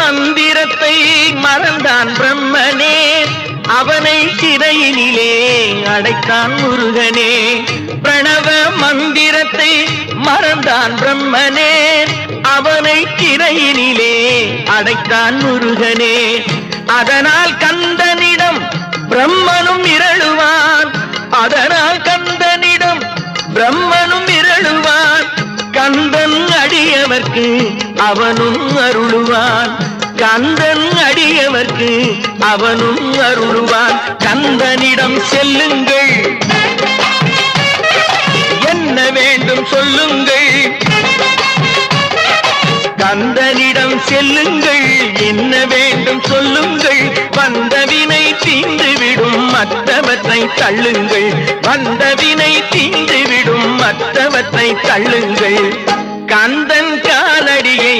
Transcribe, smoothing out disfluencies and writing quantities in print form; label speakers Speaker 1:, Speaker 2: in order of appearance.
Speaker 1: மந்திரத்தை மறந்தான் பிரம்மனே, அவனை சிறையினிலே அடைத்தான் முருகனே. பிரணவ மந்திரத்தை மறந்தான் பிரம்மனே, அவனை சிறையினிலே அடைத்தான் முருகனே. அதனால் கந்தனிடம் பிரம்மனும் இரழுவான், அதனால் கந்தனிடம் பிரம்மனும் இரழுவான். கந்தன் அடியவர்க்கு அவனும் அருளுவான், கந்தன் அடியவர்க்கு அவனும் அருளுவான். கந்தனிடம் செல்லுங்கள், என்ன வேண்டும் சொல்லுங்கள். கந்தனிடம் செல்லுங்கள், என்ன வேண்டும் சொல்லுங்கள். வந்தவினை தீந்துவிடும் மற்றவற்றை தள்ளுங்கள், வந்தவினை தீந்துவிடும் மற்றவற்றை தள்ளுங்கள். கந்தன் காலடியை